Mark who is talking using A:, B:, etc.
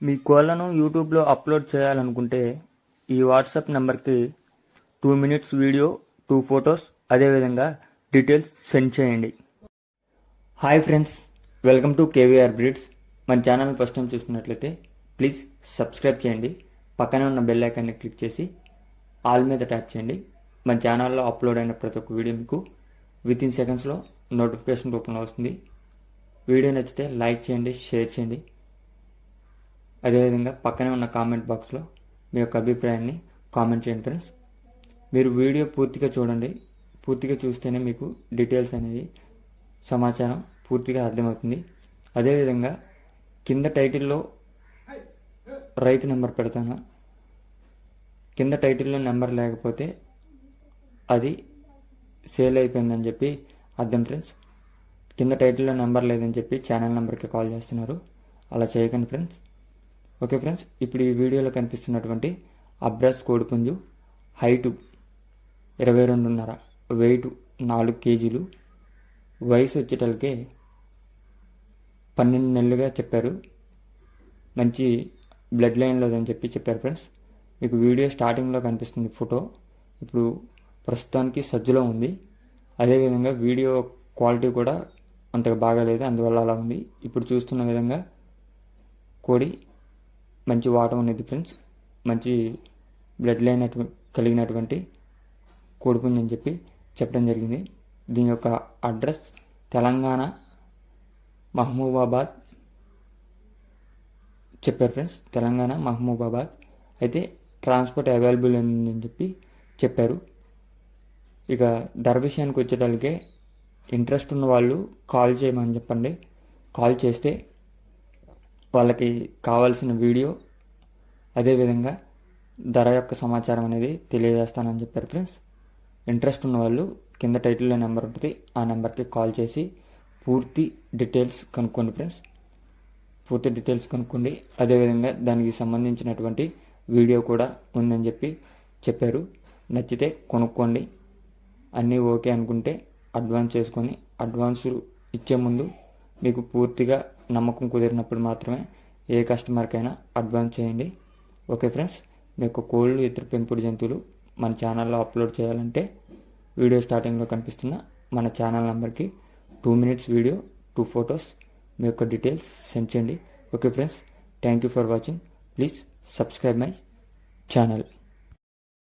A: మీ కోళ్లను యూట్యూబ్లో అప్లోడ్ చేయాలనుకుంటే ఈ వాట్సాప్ నెంబర్కి 2 minutes వీడియో, 2 photos, అదేవిధంగా డీటెయిల్స్ సెండ్ చేయండి. Hi friends, welcome to KVR breeds. మన ఛానల్ ఫస్ట్ టైం చూసుకున్నట్లయితే ప్లీజ్ సబ్స్క్రైబ్ చేయండి. పక్కనే ఉన్న బెల్ ఐకాన్ని క్లిక్ చేసి ఆల్ మీద ట్యాప్ చేయండి. మన ఛానల్లో అప్లోడ్ అయిన ప్రతి ఒక్క వీడియో మీకు వితిన్ సెకండ్స్లో నోటిఫికేషన్ రూపంలో వస్తుంది. వీడియో నచ్చితే లైక్ చేయండి, షేర్ చేయండి. అదేవిధంగా పక్కనే ఉన్న కామెంట్ బాక్స్లో మీ యొక్క అభిప్రాయాన్ని కామెంట్ చేయండి ఫ్రెండ్స్. మీరు వీడియో పూర్తిగా చూడండి. పూర్తిగా చూస్తేనే మీకు డీటెయిల్స్ అనేది సమాచారం పూర్తిగా అర్థమవుతుంది. అదేవిధంగా కింద టైటిల్లో రైతు నెంబర్ పెడతాను. కింద టైటిల్లో నెంబర్ లేకపోతే అది సేల్ అయిపోయిందని చెప్పి అర్థం ఫ్రెండ్స్. కింద టైటిల్లో నెంబర్ లేదని చెప్పి ఛానల్ నెంబర్కి కాల్ చేస్తున్నారు. అలా చేయకండి ఫ్రెండ్స్. ఓకే ఫ్రెండ్స్, ఇప్పుడు ఈ వీడియోలో కనిపిస్తున్నటువంటి అబ్రాస్ కోడిపుంజు హైటు 22.5, వెయిట్ 4 kgs, వయసు వచ్చేటలకే 12 నెలలుగా చెప్పారు. మంచి బ్లడ్ లైన్లో అని చెప్పి చెప్పారు ఫ్రెండ్స్. మీకు వీడియో స్టార్టింగ్లో కనిపిస్తుంది ఫోటో. ఇప్పుడు ప్రస్తుతానికి సజ్జలో ఉంది. అదేవిధంగా వీడియో క్వాలిటీ కూడా అంతగా బాగాలేదు, అందువల్ల అలా ఉంది. ఇప్పుడు చూస్తున్న విధంగా కోడి మంచి వాటం అనేది ఫ్రెండ్స్. మంచి బ్లడ్ లైన్ కలిగినటువంటి కోడిపుంజు అని చెప్పి చెప్పడం జరిగింది. దీని యొక్క అడ్రస్ తెలంగాణ మహబూబాబాద్ చెప్పారు ఫ్రెండ్స్. తెలంగాణ మహబూబాబాద్. అయితే ట్రాన్స్పోర్ట్ అవైలబుల్ అని చెప్పి చెప్పారు. ఇక ధర విషయానికి వచ్చేటప్పటికే ఇంట్రెస్ట్ ఉన్న వాళ్ళు కాల్ చేయమని చెప్పండి. కాల్ చేస్తే వాళ్ళకి కావాల్సిన వీడియో, అదేవిధంగా ధర యొక్క సమాచారం అనేది తెలియజేస్తానని చెప్పారు ఫ్రెండ్స్. ఇంట్రెస్ట్ ఉన్న వాళ్ళు కింద టైటిల్లో నెంబర్ ఉంటుంది, ఆ నెంబర్కి కాల్ చేసి పూర్తి డీటెయిల్స్ కనుక్కోండి ఫ్రెండ్స్. పూర్తి డీటెయిల్స్ కనుక్కోండి. అదేవిధంగా దానికి సంబంధించినటువంటి వీడియో కూడా ఉందని చెప్పి చెప్పారు. నచ్చితే కొనుక్కోండి. అన్నీ ఓకే అనుకుంటే అడ్వాన్స్ చేసుకొని, అడ్వాన్స్ ఇచ్చే ముందు మీకు పూర్తిగా నమ్మకం కుదిరినప్పుడు మాత్రమే ఏ కస్టమర్కైనా అడ్వాన్స్ చేయండి. ఓకే ఫ్రెండ్స్, మీకు కోళ్ళు, ఇతర పెంపుడు జంతువులు మన ఛానల్లో అప్లోడ్ చేయాలంటే వీడియో స్టార్టింగ్లో కనిపిస్తున్న మన ఛానల్ నెంబర్కి 2 minutes వీడియో, 2 photos, మీ యొక్క డీటెయిల్స్ సెండ్ చేయండి. Okay friends, thank you for watching. Please subscribe my channel.